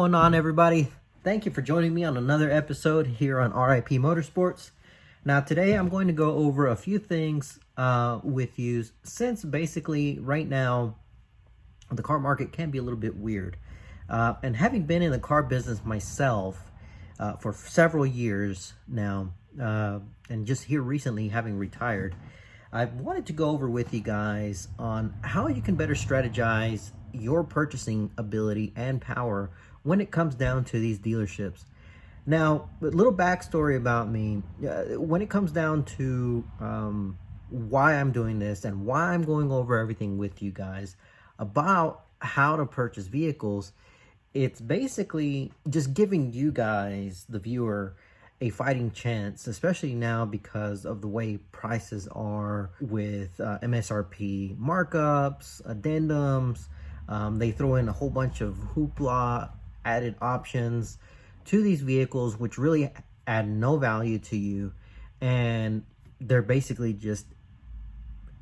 going on, everybody? Thank you for joining me on another episode here on RIP Motorsports. Now today I'm going to go over a few things with you, since basically right now the car market can be a little bit weird. And having been in the car business myself for several years now, and just here recently having retired, I wanted to go over with you guys on how you can better strategize your purchasing ability and power when it comes down to these dealerships. Now, a little backstory about me. When it comes down to why I'm doing this and why I'm going over everything with you guys about how to purchase vehicles, it's basically just giving you guys, the viewer, a fighting chance, especially now because of the way prices are with MSRP markups, addendums. They throw in a whole bunch of hoopla, added options to these vehicles, which really add no value to you. And they're basically just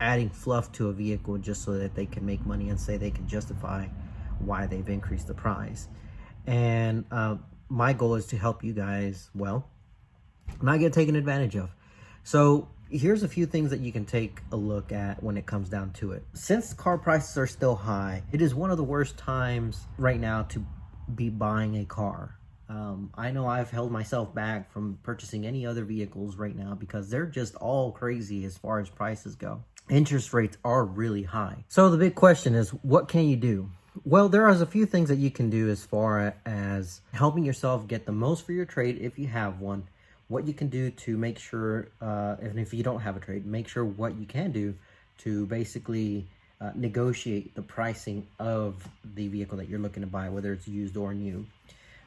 adding fluff to a vehicle just so that they can make money and say they can justify why they've increased the price. And my goal is to help you guys, well, not get taken advantage of. So here's a few things that you can take a look at when it comes down to it. Since car prices are still high, it is one of the worst times right now to be buying a car. I know I've held myself back from purchasing any other vehicles right now because they're just all crazy as far as prices go. Interest rates are really high. So the big question is, what can you do? Well, there is a few things that you can do as far as helping yourself get the most for your trade if you have one. What you can do to make sure, and if you don't have a trade, make sure what you can do to basically negotiate the pricing of the vehicle that you're looking to buy, whether it's used or new.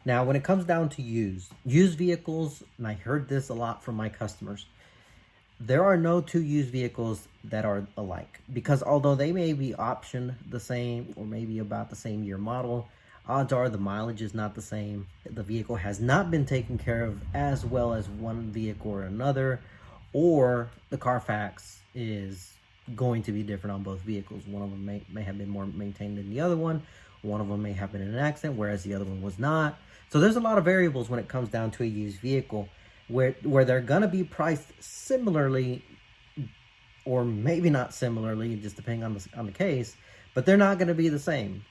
Now, when it comes down to used vehicles, and I heard this a lot from my customers, there are no two used vehicles that are alike, because although they may be optioned the same or maybe about the same year model, odds are the mileage is not the same. The vehicle has not been taken care of as well as one vehicle or another, or the Carfax is going to be different on both vehicles. One of them may have been more maintained than the other one. One of them may have been in an accident, whereas the other one was not. So there's a lot of variables when it comes down to a used vehicle where they're going to be priced similarly, or maybe not similarly, just depending on the case, but they're not going to be the same.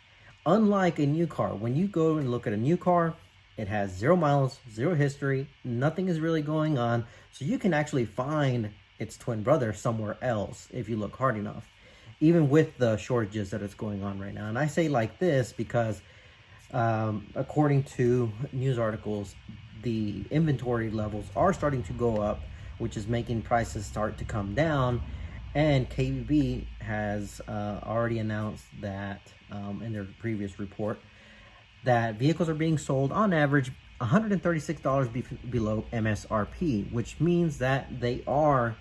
Unlike a new car, when you go and look at a new car, it has 0 miles, 0 history, nothing is really going on. So you can actually find its twin brother somewhere else if you look hard enough, even with the shortages that is going on right now. And I say like this because according to news articles, the inventory levels are starting to go up, which is making prices start to come down. And KBB has already announced that in their previous report that vehicles are being sold on average $136 below MSRP, which means that they are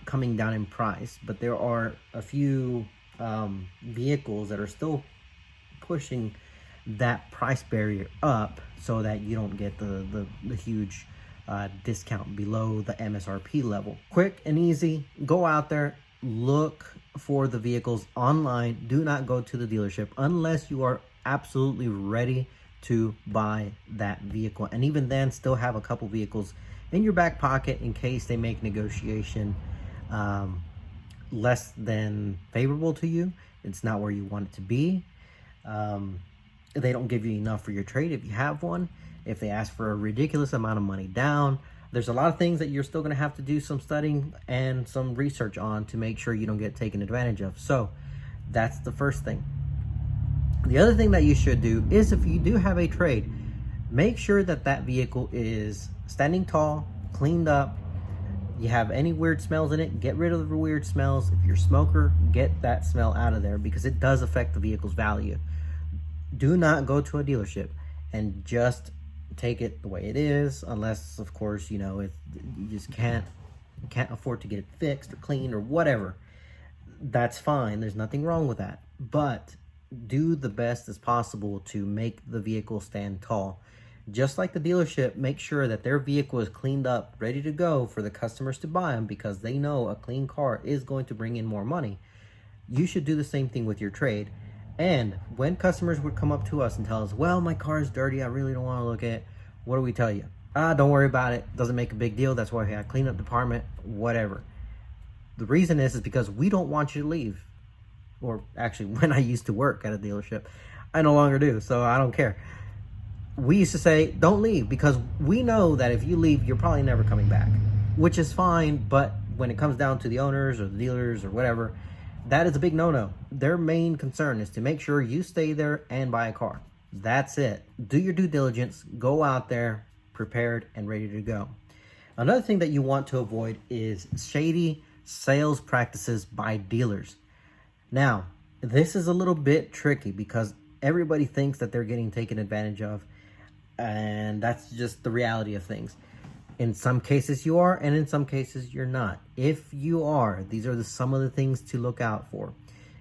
coming down in price. But there are a few vehicles that are still pushing that price barrier up so that you don't get the huge discount below the MSRP level. Quick and easy, go out there, look for the vehicles online. Do not go to the dealership unless you are absolutely ready to buy that vehicle, and even then still have a couple vehicles in your back pocket in case they make negotiation less than favorable to you. It's not where you want it to be. They don't give you enough for your trade if you have one. If they ask for a ridiculous amount of money down, there's a lot of things that you're still going to have to do some studying and some research on to make sure you don't get taken advantage of. So that's the first thing. The other thing that you should do is, if you do have a trade, make sure that that vehicle is standing tall, cleaned up. You have any weird smells in it, get rid of the weird smells. If you're a smoker, get that smell out of there because it does affect the vehicle's value. Do not go to a dealership and just take it the way it is, unless of course you just can't afford to get it fixed or cleaned or whatever. That's fine, there's nothing wrong with that, but do the best as possible to make the vehicle stand tall. Just like the dealership, make sure that their vehicle is cleaned up, ready to go for the customers to buy them, because they know a clean car is going to bring in more money. You should do the same thing with your trade. And when customers would come up to us and tell us, well, my car is dirty, I really don't want to look at it, what do we tell you? Don't worry about it. Doesn't make a big deal. That's why we have a cleanup department, whatever. The reason is because we don't want you to leave. Or actually, when I used to work at a dealership, I no longer do, so I don't care. We used to say, don't leave, because we know that if you leave, you're probably never coming back, which is fine. But when it comes down to the owners or the dealers or whatever, that is a big no-no. Their main concern is to make sure you stay there and buy a car. That's it. Do your due diligence. Go out there prepared and ready to go. Another thing that you want to avoid is shady sales practices by dealers. Now, this is a little bit tricky because everybody thinks that they're getting taken advantage of, and that's just the reality of things. In some cases you are, and in some cases you're not. If you are, these are some of the things to look out for.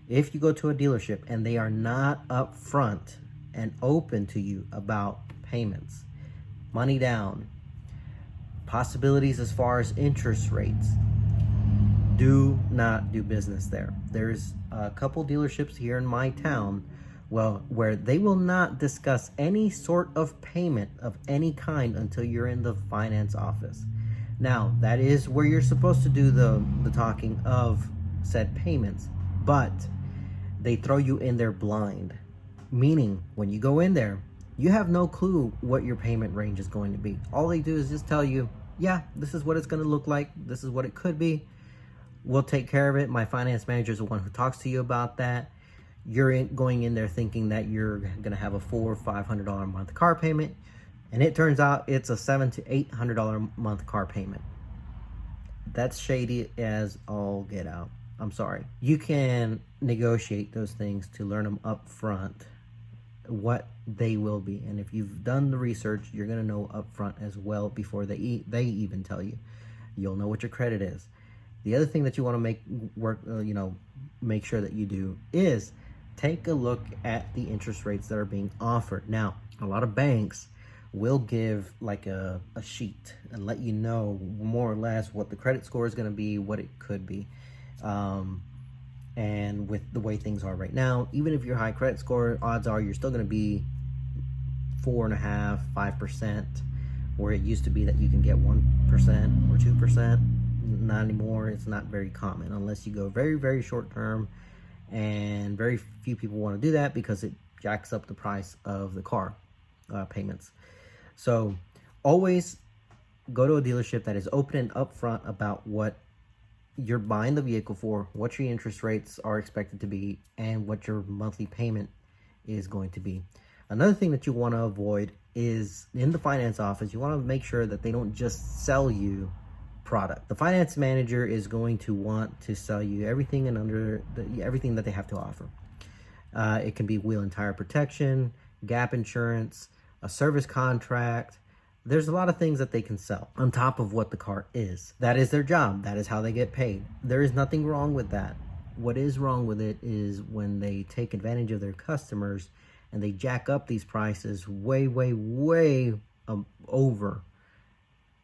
If you go to a dealership and they are not upfront and open to you about payments, money down, possibilities as far as interest rates, do not do business there. There's a couple dealerships here in my town, where they will not discuss any sort of payment of any kind until you're in the finance office. Now, that is where you're supposed to do the talking of said payments, but they throw you in there blind. Meaning, when you go in there, you have no clue what your payment range is going to be. All they do is just tell you, yeah, this is what it's going to look like. This is what it could be. We'll take care of it. My finance manager is the one who talks to you about that. You're going in there thinking that you're going to have a $400 or $500 a month car payment, and it turns out it's a $700 to $800 a month car payment. That's shady as all get out. I'm sorry. You can negotiate those things to learn them up front what they will be, and if you've done the research, you're going to know up front as well before they even tell you. You'll know what your credit is. The other thing that you want to make sure that you do is take a look at the interest rates that are being offered. Now, a lot of banks will give like a sheet and let you know more or less what the credit score is going to be, what it could be. And with the way things are right now, even if you're high credit score, odds are you're still going to be 4.5%, 5%, where it used to be that you can get 1% or 2%. Not anymore. It's not very common unless you go very, very short term, and very few people want to do that because it jacks up the price of the car payments. So always go to a dealership that is open and upfront about what you're buying the vehicle for, what your interest rates are expected to be, and what your monthly payment is going to be. Another thing that you want to avoid is in the finance office, you want to make sure that they don't just sell you product. The finance manager is going to want to sell you everything everything that they have to offer. It can be wheel and tire protection, gap insurance, a service contract. There's a lot of things that they can sell on top of what the car is. That is their job. That is how they get paid. There is nothing wrong with that. What is wrong with it is when they take advantage of their customers and they jack up these prices way, way, way over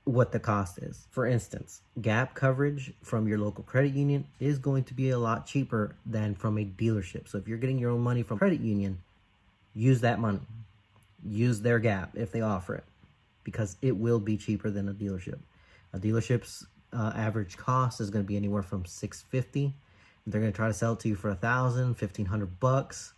what the cost is. For instance, gap coverage from your local credit union is going to be a lot cheaper than from a dealership. So if you're getting your own money from credit union, use that money. Use their gap if they offer it, because it will be cheaper than a dealership. A dealership's average cost is going to be anywhere from $650. They're going to try to sell it to you for $1,000, $1,500.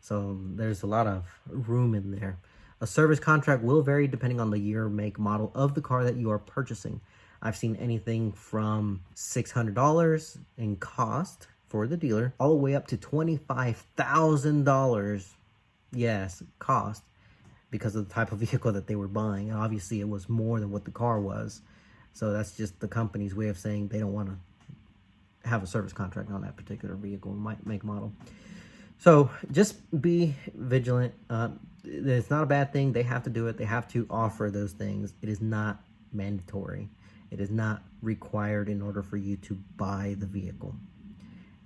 So there's a lot of room in there. A service contract will vary depending on the year, make, model of the car that you are purchasing. I've seen anything from $600 in cost for the dealer all the way up to $25,000, yes, cost, because of the type of vehicle that they were buying. And obviously it was more than what the car was. So that's just the company's way of saying they don't want to have a service contract on that particular vehicle, make, model. So just be vigilant. It's not a bad thing. They have to do it. They have to offer those things. It is not mandatory. It is not required in order for you to buy the vehicle.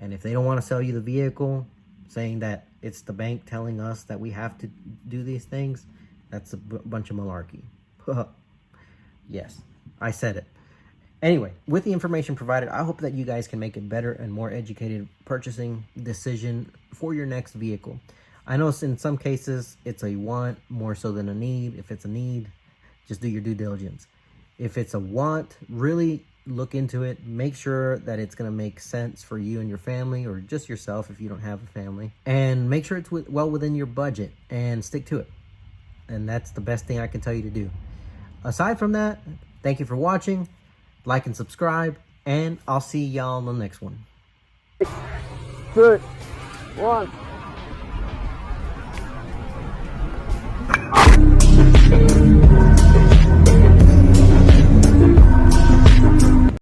And if they don't want to sell you the vehicle, saying that it's the bank telling us that we have to do these things, that's a bunch of malarkey. Yes, I said it. Anyway, with the information provided, I hope that you guys can make a better and more educated purchasing decision for your next vehicle. I know in some cases it's a want more so than a need. If it's a need, just do your due diligence. If it's a want, really look into it. Make sure that it's going to make sense for you and your family, or just yourself if you don't have a family. And make sure it's well within your budget, and stick to it. And that's the best thing I can tell you to do. Aside from that, thank you for watching. Like and subscribe, and I'll see y'all on the next one. 3, 1.